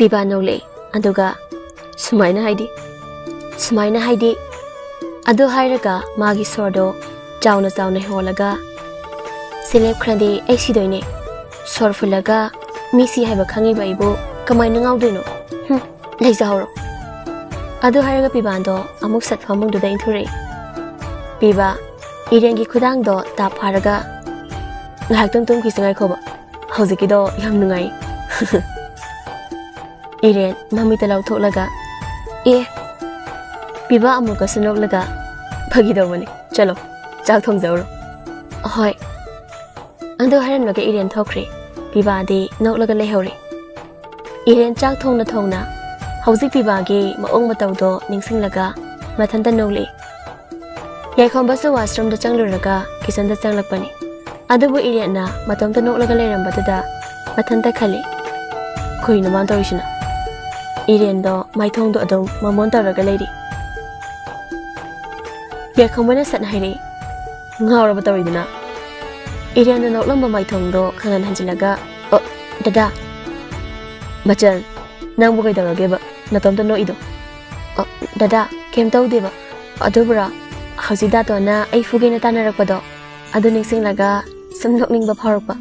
Piba nole aduga sumaina haidi adu hairaga magi sordo chauna holaga seleb khrade ai sidoine sor fulaga misi haiba khangi baibo kamai nangau dino leisa horo adu hairaga pibando amuk sat famung duda inthure piba irengi khudang do ta pharaga ngahak tum kisangai khoba hojiki do yam nungai Iren mami talau tholaga piba amuka sunok laga phagi do bani chalo chak thong jauro hoi ando haran laga Iren thokre piba de nok laga lehore Iren chak thong na hauzik piba ge maong matau do ningsing laga mathanta nole yai khom basu washroom da changluraga kisan da changlakpani adubu Iren na matom ta nok laga leramba da mathanta khale koi na man tawishina Iren do maithong do adom mamon taraga leiri ya khomana sat hairi ngawra batawidina Iren do noklamba maithong do khangan hanjilaga dada machan nang bu kai darage ba natom to no ido dada kem tawde ba adubra hajida to na ai fuge na tanarak do adu ningsing laga samnokning ba pharak ba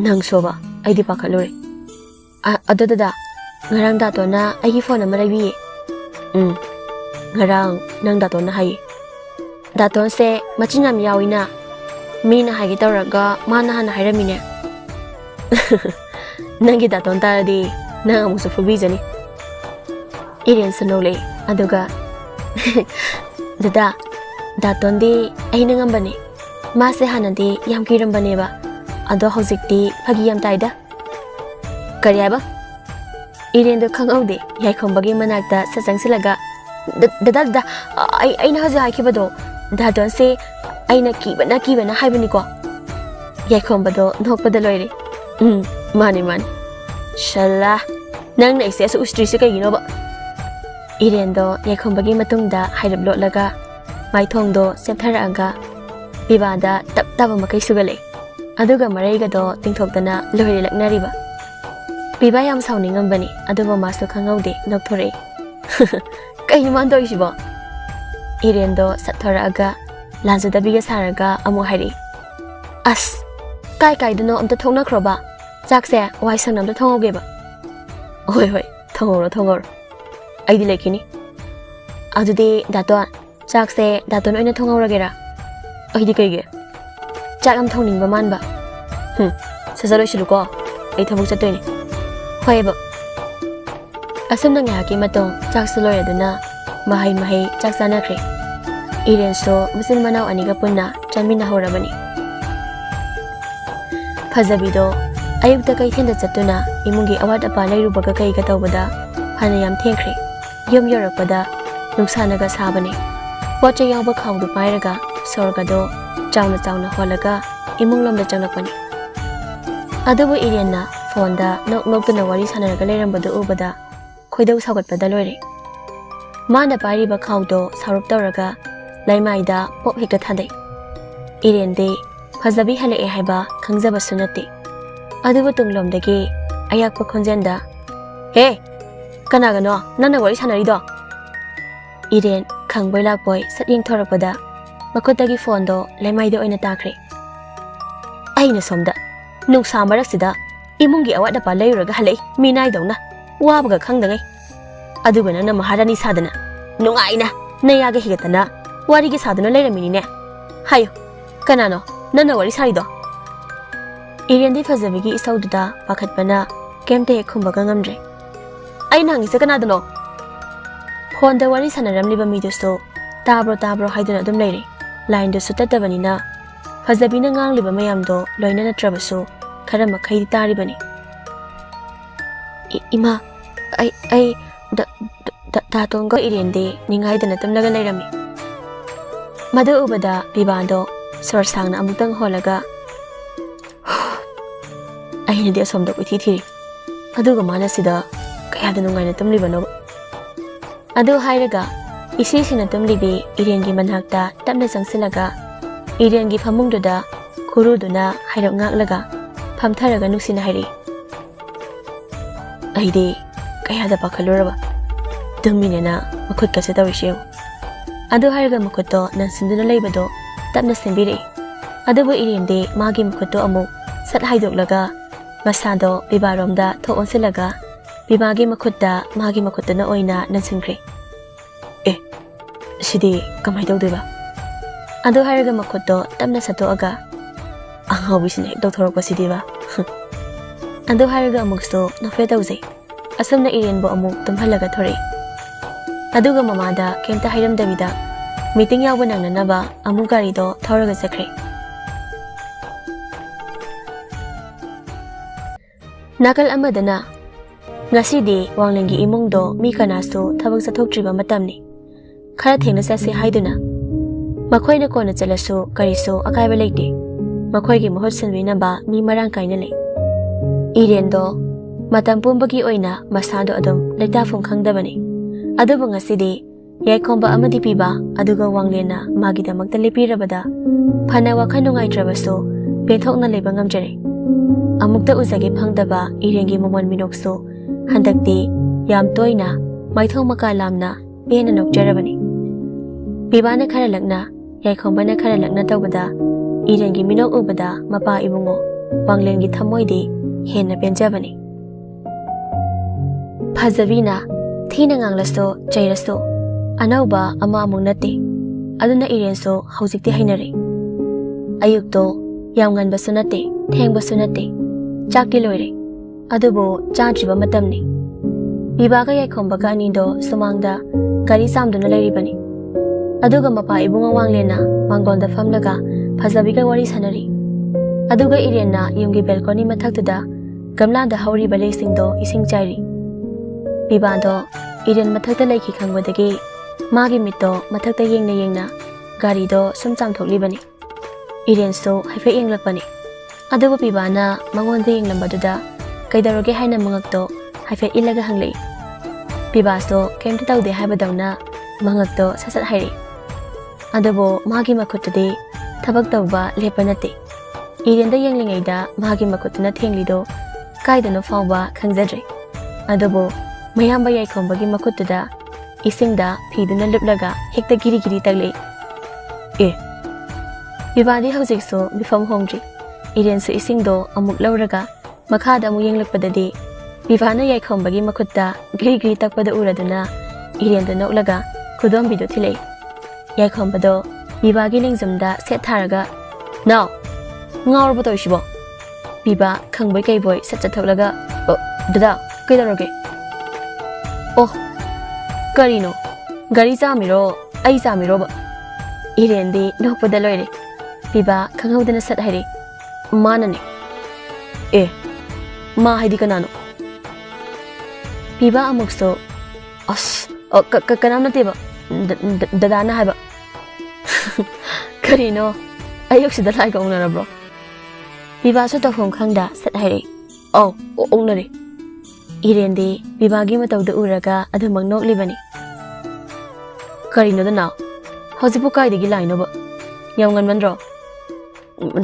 nang soba ai di pakhalure adu dada ngarang da to na ai phone na marabi ngarang nang da to na hai da to se machinam yawina mina hagi tawraga mana hana hairamine nangi da ton ta di nang amusu fubi jani Iren sanole aduga dada da ton di ai nangam bane ma se hana di yam kiram bane ba ado hojik di phagi yam taida kariya ba Iren do khangaude yai khombagi manakta sasangsilaga dada ai na haja haikibado da don se ai na kibana haibani ko yai khombado nokpada loire mani shala nang na ise su ustri se kayino ba Iren do yai khombagi matungda hairab lotlaga maithong do septharaga bibada tap makai sugale aduga maraiga do tingthokdana loire laknariba Piba yam sauning bani aduba masu khangaude nokthore kai man do isibo Iren do satharaga lanzu dabiga saraga amu hari as kai duno amta thongna khroba jakse wai sanam da thongoge ba hoi thongor ai di lekini adude dato jakse dato noina thongoragera ai di kaige jakam thongning ba man ba sajalo shiluko ai thabuk chatoini Hoiba asumna ngaki matong chaksu loyaduna mahai chaksana kre Iren so musil manau aniga punna chamina horabani Phazabido ayukta kai thenda chatuna imungi awat apa lairubaga kai ga tawbada hana yam thengkre yom yorakpada nuksanaga sabani pocha yawba khawdu pairaga sorgado chauna holaga imunglomda changlakpani adubu Irenna Fonda nokna wari sanaraga lerambada ubada khoidau sagatpada loire mana pari ba khawdo sarup tawraga laimaida pop hekta thadai Iren de phazabi hale e haiba khangjaba sunati adubu tunglomdagi ayakpa khonjenda he kana gano nana wari sanari do Iren khangboi lakboi satyeng thorakpada makotagi fondo laimaida oina takre aina somda nungsa maraksida imungi awada pa layuraga halai minai dongna wabaga khangdangai aduga nang maharani sadana nungaina nayaga higatana warigi sadana lairamini ne hayo kanano nana wari sarido Iren di phazabigi isaududa pakhatpana kemte khumbaga ngamdre aina hangise kanadano honda wari sanaramliba midusto tabro haiduna dum leire line do sutattabanina phazabina ngangliba mayamdo loina natrabasu khara makhai tari bani ima ai da tonga Iren de ningai dana tamlaga lairami madu ubada bibando sor sangna amutang holaga ai ne de somda ko thiri aduga manasida kaya da nungai na tamlibano adu hairaga isi sina tamlibi Iren gi manhakta tamna sangsilaga Iren gi phamungduda khuruduna hairap ngaklaga Pamtharaga nuksina hari aide kayada pakhaluraba duminena makhut kase tawishe adu haraga makhutto nansinduna leibado tapna sembire adubu irende magi makhutto amu sat haidolaga masado bibaromda tho onsilaga bibagi makhutta magi makhuttana oina nansinkre sidi kamai tawdeba adu haraga makhutto tapna satoaga angawbisine doktorok sidiba adu haraga amukso nofe tawse asamna irenbo amuk tumhalaga thore aduga mamada kemta hairamdabida meeting yawa nangnanaba amuk garido thawraga sakre nakal amadana ngasidi wanglengi imungdo mi kanasu thabak sathoktriba matamni khara thengna sase haiduna makhoina kona chalasu karisu akaiba leite makhoigi mahot sanwinaba mi marang kaina le irendo matam pumbagi oina masado adum leitafum khangdabani adubu ngasidi yaikhomba amadi piba aduga wanglena magidamakta lepirabada phana wakha nungaitrabasu penthokna leba ngamjare amukta uzage phangdaba irengi momon minoksu handakti yam toina maithong maka lamna pena nokjarabani bibana khara lagna yaikhomba na khara lagna tawbada irengi minok ubada mapa ibungo wanglengi thamoidi henna penjabani phazavina thina nganglaso jairaso anauba ama amung nate aduna irenso haujikti hainare ayukto yamgan basunate thengbasu nate chakti loire adubo chajiba matamni bibaga yaikhombaga anido sumangda gari samduna leiribani aduga mapa ibunga wanglena mangolda famlaga phazabiga wari sanari aduga irenna yumgi balcony mathaktuda gamlada hauri balai singdo ising chairi bibado iren mathakta laiki khangwadagi magi mitto mathakta yengna gari do sum changthoklibani iren so haife yenglakpani adubu bibana mangonda yenglambaduda kaidaroge haina mangakto haife ilaga hanglei bibaso kemta tawde haibadawna mangakto sasat hairi adubu magi makhutade thabak tawba lepanate irenda yenglingaida magi makhutna thenglido kaidano fawba khangzadre adubu mayamba yaikhomba gi makutuda isingda phiduna luplaga hekta giri giri tagle bibadi hojikso bifam hongri irensu isingdo amuk lawraga makhada amu yenglakpadadi bibana yaikhomba gi makutta giri giri takpada uraduna irenda noklaga khudom bido thilei yaikhomba do bibagi lingzamda set tharaga now ngawrbo toishibo biba khangbai kaiboy satchatholaga dada kaidaroge oh karino gari samiro ai samiro ba irendi nokpada loire biba khanghaudana sat haire manane ma haidi kanano biba amukso as kanam nateba dadana haiba karino ayuksida lai ka unara bro biba so tofom khangda sat haire oh onare irende bibagi matawda uraga adumang noklibani karino dana hojipu kaidagi laino ba yamngan mandro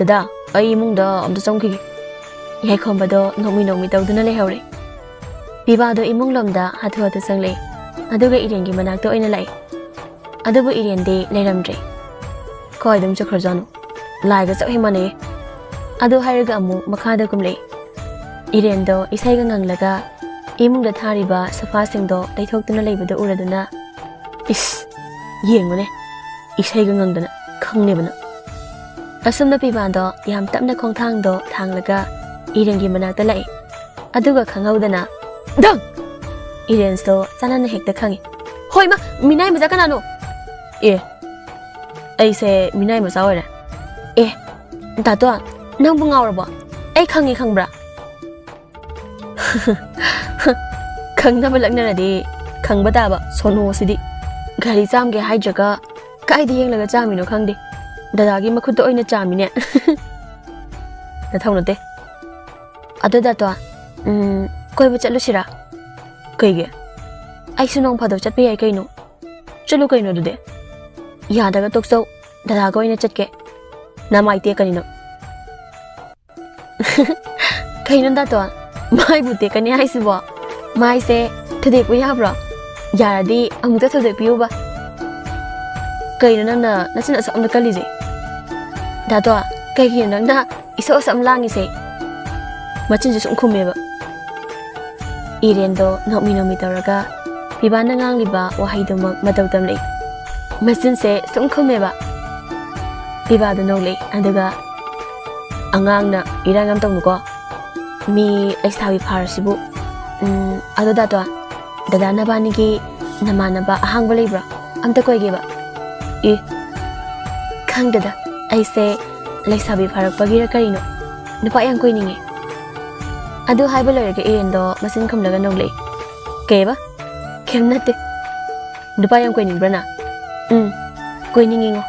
dada ai imungda amda chongki yaikhomba do nokmi tawduna lehawre biba do imunglomda hathu sangle aduga irengi manakto oina lai adubu irende leiramdre koidum chakhrajanu laiga chawhimane adu hairaga amu makhada kumle irendo isaiga nganglaga imungda thariba safa singdo daithokduna leibada uraduna is yengone isaiga ngangdana khangnebana asumna pibando yam tapna khongthangdo thanglaga irengi manakta lai aduga khanghaudana dang irenso chanana hekta khangi hoi ma minai maja kanano aise minai maja ora dato nang bungawrabo ai khangi khangbra khangna balakna de khangba taba sono sidi gari chamge haijaga kaidi yenglaga chamino khangde dadagi makhutto oina chamine na thaunote adoda to koiba chalusira kaige ai sunong phado chatpe ai kaino chalu kaino dude yadaga tokso dadaga oina chatke namaite kanino kaino da to mai bute kani haisibo mai se Thudekpu yabro? Yaradi amukta thudekpiu ba? Kaino nangna nasin asam na kalije? Dato, kaigi nangna iso asam langi se. Machin sum khume ba. Iren do nomi tawraga bibana ngangliba wahaidumak matau tamlei. Machin se sum khume ba. Bibada nolei aduga angangna irangam tawnuko. Mi laisawi pharasibu. Ado dato, dada nabanigi namanaba ahangba leibra. Amta koige ba. Khangdada aise laisabi pharakpagi ra karino nupa yang koininge adu haiba loiraga irendo masin khumlaga noglei keba kemnate nupa yang koiningbra na koiningingo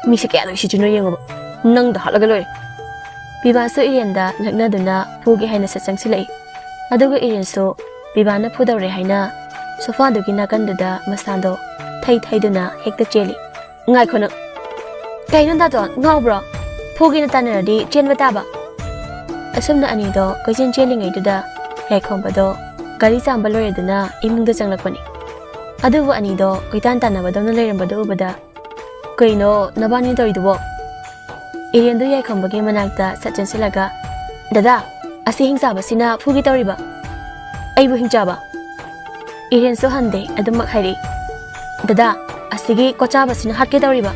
misi kya lo sichuno yengo nang da halaga loi bibaso irenda laknaduna pugi haina sachangsilai aduga irenso bibana phudawre haina sofa dugi nakandada masando thaiduna hekta cheli ngai khona kaino dato ngawbro phugi na tanaradi chenba taba asumna ani do kaisen chelingai duda yaikhomba gari chamba loreduna imungda changlakpani adubu ani do koitan tanaba dona leiramba do ubada kaino nabani toridubo irendu yaikhomba gi manakta sachansilaga dada asi hingsaba sina phugi toriba aibu hingchaba iren so hande adumak hairi dada asigi kochaba sina hatke toriba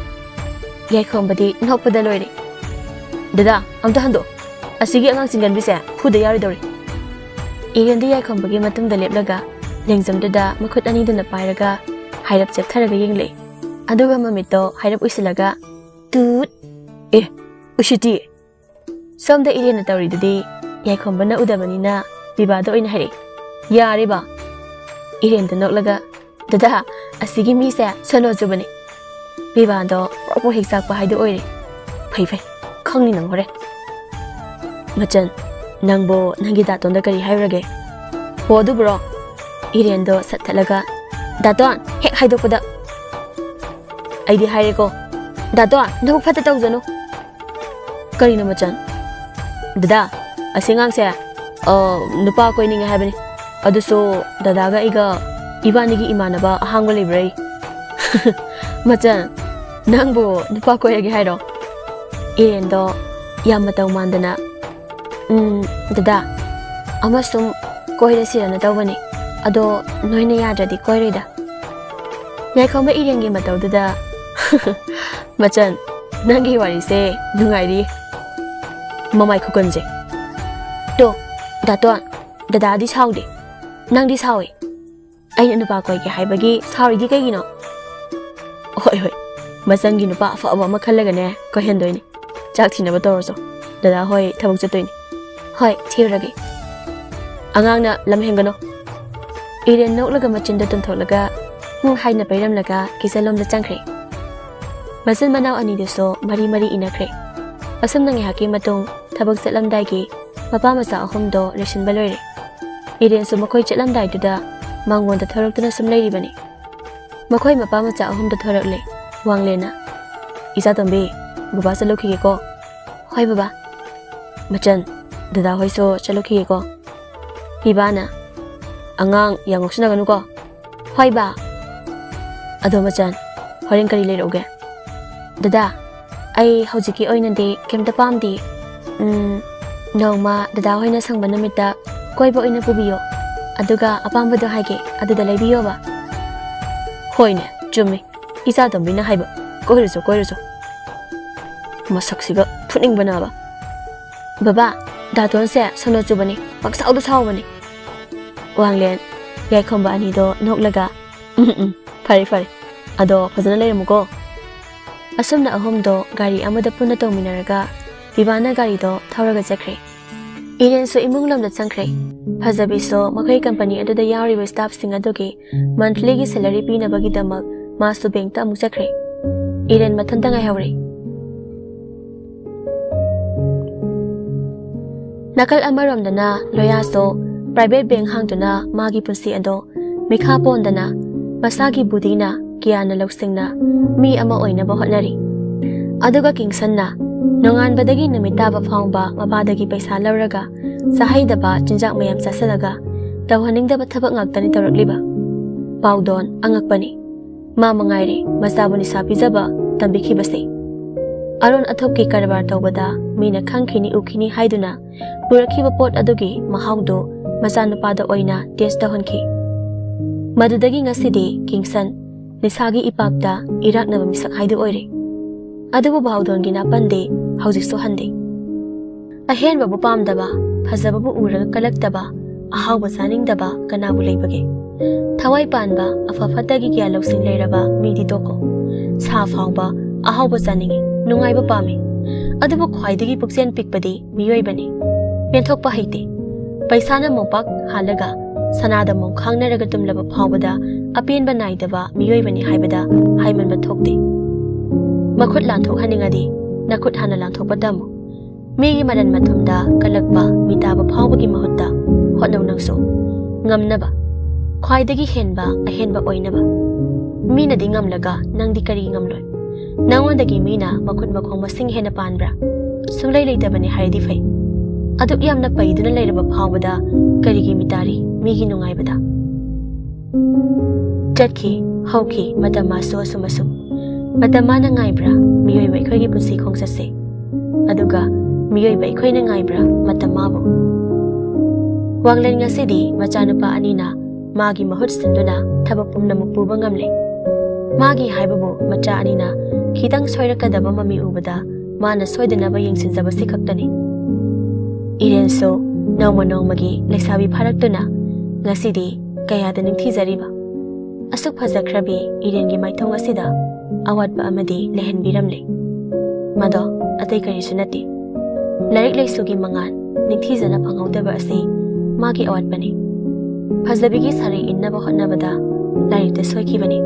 yaikhomba nokpada loire dada amta hando asigi angang singan bise phuda yari dori irendu yaikhomba gi matungda leplaga lengjamdada makhut ani duna pairaga hairap cheptharaga yengle aduga mamito hairap usilaga tut ushiti somda irena tawridudi yaikhomba na udabanina bibado oina hairi yare ba irenda noklaga dada asigi mise sono jubani bibado propo heksak pa haidu oire phai khangni nang hore machan nangbo nangi datonda kari hairage hodu bro irendo sathalaga daton hek haidokpada aidi haireko daton nabuk phata tawjano karina machan dada asingang se nupa koininga haibani aduso dadaga iga ibanigi imanaba ahangba librai machan nangbo nupa koyage hairo irendo yamma taw mandana dada amasum koira sirana tawbani ado noina yadradi koirida yaikhomba irengi matawduda machan nangi wari se nungairi mamai khukanje to daton dada di saudi nangdi sawi aina nupa koyge haibagi sauridi kaigino hoi masangi nupa afaba makhalagane ko hendoini chak thinaba toroso dada hoi thabuk chatoini hoi thirage angangna lamhengano iren noklaga machinda tuntholaga haina pairamlaga kisalomda changkhre masan manaw ani deso mari inakre asam nangi haki matung thabuk chatlamdai gi mapa macha ahumdo reshin baloire iren su makhoi chatlamdai duda mangonda thoroktuna sum leiribani makhoi mapa macha ahumdo thorakle wanglena isa tombe baba salokhi ko hoi baba machan dada hoi so chalokhi ko bibana angang yangoksna ganu ko hoi ba ado machan horen kari leiroge dada ai hojiki oinandi kemta pamdi nongma dada hoina sangba namita koiba oina pubiyo aduga apambado haige aduda leibiyo ba hoine chumi isa tombina haiba koiriso masaksiga phuning banaba baba daton se sono chubani paksaudu sawbani wanglen yaikhomba ani do noklaga fare ado fazana leiramuko asumna ahomdo gari amada punna tawminaraga bibana gari do thawraga chakre iren so imunglamda changkre phajabi so makai company aduda yariba staff sing adugi monthly gi salary pinabagi damak masu bank ta amuk chakre iren mathanta ngai hawre nakal amaramdana loya so private bank hangtuna magi punsi ado mikha pondana masagi budina kiana loksingna mi ama oina ba hotnari aduga kingsanna nongan badagi namita ba phangba mabadagi paisa lawraga sahaidaba chinjak mayam sasalaga ꯇꯧꯍꯟꯅꯤꯡꯗꯕ ꯊꯕꯛ ꯉꯥꯛꯇꯅꯤ ꯇꯧꯔꯛꯂꯤꯕ ꯄꯥꯎꯗꯣꯟ ꯑꯉꯛꯄꯅꯤ ꯃꯥ ꯃꯉꯥꯏꯔꯦ ꯃꯆꯥꯕꯨ ꯅꯤꯁꯥ ꯄꯤꯖꯕ ꯇꯝꯕꯤꯈꯤꯕꯁꯦ ꯑꯔꯣꯟ ꯑꯊꯨꯞꯀꯤ ꯀꯔꯕꯥꯔ ꯇꯧꯕꯗ ꯃꯤꯅ ꯈꯪꯈꯤꯅꯤ ꯎꯈꯤꯅꯤ ꯍꯥꯏꯗꯨꯅ ꯄꯨꯔꯛꯈꯤꯕ ꯄꯣꯠ ꯑꯗꯨꯒꯤ ꯃꯍꯥꯎꯗꯨ ꯃꯆꯥꯅꯨꯄꯥꯗ ꯑꯣꯏꯅ ꯇꯦꯁ ꯇꯧꯍꯟꯈꯤ ꯃꯗꯨꯗꯒꯤ ꯉꯁꯤꯗꯤ ꯀꯤꯡꯁꯟ ꯅꯤꯁꯥꯒꯤ ꯏꯄꯥꯛꯇ ꯏꯔꯥꯛꯅꯕ ꯃꯤꯁꯛ ꯍꯥꯏꯗꯨ ꯑꯣꯏꯔꯦ ꯑꯗꯨꯕꯨ ꯄꯥꯎꯗꯣꯟꯒꯤ ꯅꯥꯄꯟꯗꯤ ꯍꯧꯖꯤꯛꯁꯨ ꯍꯟꯗꯦ ꯑꯍꯦꯟꯕꯕꯨ ꯄꯥꯝꯗꯕ ꯐꯖꯕꯕꯨ ꯎꯔꯒ ꯀꯂꯛꯇꯕ ꯑꯍꯥꯎꯕ ꯆꯥꯅꯤꯡꯗꯕ ꯀꯅꯥꯕꯨ ꯂꯩꯕꯒꯦ ꯊꯋꯥꯏ ꯄꯥꯟꯕ ꯑꯐ ꯐꯠꯇꯒꯤ ꯀꯌꯥ ꯂꯧꯁꯤꯡ ꯂꯩꯔꯕ ꯃꯤꯗꯤ ꯇꯣꯛꯀꯣ ꯁꯥ ꯐꯥꯎꯕ ꯑꯍꯥꯎꯕ ꯆꯥꯅꯤꯡꯉꯤ ꯅꯨꯡꯉꯥꯏꯕ ꯄꯥꯝꯃꯤ ꯑꯗꯨꯕꯨ ꯈ꯭ꯋꯥꯏꯗꯒꯤ ꯄꯨꯛꯆꯦꯜ ꯄꯤꯛꯄꯗꯤ ꯃꯤꯑꯣꯏꯕꯅꯤ ꯄꯦꯟꯊꯣꯛꯄ ꯍꯩꯇꯦ ꯄꯩꯁꯥꯅ ꯃꯣꯝꯄꯥꯛ ꯍꯥꯜꯂꯒ ꯁꯅꯥꯗ ꯃꯣꯝ ꯈꯥꯡꯅꯔꯒ ꯇꯨꯝꯂꯕ ꯐꯥꯎꯕꯗ ꯑꯄꯦꯟꯕ ꯅꯥꯏꯗꯕ ꯃꯤꯑꯣꯏꯕꯅꯤ ꯍꯥꯏꯕꯗ ꯍꯥꯏꯃꯟꯕ ꯊꯣꯛꯇꯦ ꯃꯈꯨꯠ ꯂꯥꯟꯊꯣꯛꯍꯟꯅꯤꯡꯉꯗꯤ ꯅꯈꯨꯠ ꯍꯥꯟꯅ ꯂꯥꯟꯊꯣꯛꯄ ꯇꯝꯃꯨ ꯃꯤꯒꯤ ꯃꯔꯟ ꯃꯊꯨꯝꯗ ꯀꯜꯂꯛꯄ ꯃꯤꯇꯥꯕ ꯐꯥꯎꯕꯒꯤ ꯃꯍꯨꯠꯇ ꯍꯣꯠꯅꯧ ꯅꯪꯁꯨ ꯉꯝꯅꯕ ꯈ꯭ꯋꯥꯏꯗꯒꯤ ꯍꯦꯟꯕ ꯑꯍꯦꯟꯕ ꯑꯣꯏꯅꯕ ꯃꯤꯅꯗꯤ ꯉꯝꯂꯒ ꯅꯪꯗꯤ ꯀꯔꯤ ꯉꯝꯂꯣꯏ ꯅꯪꯉꯣꯟꯗꯒꯤ ꯃꯤꯅ ꯃꯈꯨꯠ ꯃꯈꯣꯡ ꯃꯁꯤꯡ ꯍꯦꯟꯅ ꯄꯥꯟꯕ꯭ꯔꯥ ꯁꯨꯡꯂꯩ ꯂꯩꯇꯕꯅꯤ ꯍꯥꯏꯔꯗꯤ ꯐꯩ ꯑꯗꯨꯛ ꯌꯥꯝꯅ ꯄꯩꯗꯨꯅ ꯂꯩꯔꯕ ꯐꯥꯎꯕꯗ ꯀꯔꯤꯒꯤ ꯃꯤꯇꯥꯔꯤ ꯃꯤꯒꯤ ꯅꯨꯡꯉꯥꯏꯕꯗ ꯆꯠꯈꯤ ꯍꯧꯈꯤ ꯃꯇꯝ ꯃꯥꯁꯨ ꯑꯁꯨꯝ ꯃꯇꯝ ꯃꯥꯅ ꯉꯥꯏꯕ꯭ꯔꯥ ꯃꯤꯑꯣꯏꯕ ꯑꯩꯈꯣꯏꯒꯤ ꯄꯨꯟꯁꯤ ꯈꯣꯡꯆꯠꯁꯦ ꯑꯗꯨꯒ ꯃꯤꯑꯣꯏꯕ ꯑꯩꯈꯣꯏꯅ ꯉꯥꯏꯕ꯭ꯔꯥ ꯃꯇꯝ ꯃꯥꯕꯨ ꯋꯥꯡꯂꯦꯟ ꯉꯁꯤꯗꯤ ꯃꯆꯥꯅꯨꯄꯥ ꯑꯅꯤꯅ ꯃꯥꯒꯤ ꯃꯍꯨꯠ ꯁꯤꯟꯗꯨꯅ ꯊꯕꯛ ꯄꯨꯝꯅꯃꯛ ꯄꯨꯕ ꯉꯝꯂꯦ ꯃꯥꯒꯤ ꯍꯥꯏꯕꯕꯨ ꯃꯆꯥ ꯑꯅꯤꯅ ꯈꯤꯇꯪ ꯁꯣꯏꯔꯛꯀꯗꯕ ꯃꯃꯤ ꯎꯕꯗ ꯃꯥꯅ ꯁꯣꯏꯗꯅꯕ ꯌꯦꯡꯁꯤꯟꯖꯕꯁꯤ ꯈꯛꯇꯅꯤ ꯏꯔꯦꯟꯁꯨ ꯅꯣꯡꯃ ꯅꯣꯡꯃꯒꯤ ꯂꯩꯁꯥꯕꯤ ꯐꯥꯔꯛꯇꯨꯅ ꯉꯁꯤꯗꯤ ꯀꯌꯥꯗ ꯅꯤꯡꯊꯤꯖꯔꯤꯕ ꯑꯁꯨꯛ ꯐꯖꯈ꯭ꯔꯕꯤ ꯏꯔꯦꯟꯒꯤ ꯃꯥꯏꯊꯣꯡ ꯑꯁꯤꯗ ꯑꯋꯥꯠꯄ ꯑꯃꯗꯤ ꯂꯩꯍꯟꯕꯤꯔꯝꯂꯦ ꯃꯗꯣ ꯑꯇꯩ ꯀꯔꯤꯁꯨ ꯅꯠꯇꯦ ꯂꯥꯏꯔꯤꯛ ꯂꯥꯏꯁꯨꯒꯤ ꯃꯉꯥꯜ ꯅꯤꯡꯊꯤꯖꯅ ꯐꯪꯍꯧꯗꯕ ꯑꯁꯤ ꯃꯥꯒꯤ ꯑꯋꯥꯠꯄꯅꯤ ꯐꯖꯕꯤꯒꯤ ꯁꯥꯔꯩ ꯏꯟꯅꯕ ꯍꯣꯠꯅꯕꯗ ꯂꯥꯏꯔꯤꯛꯇ ꯁꯣꯏꯈꯤꯕꯅꯤ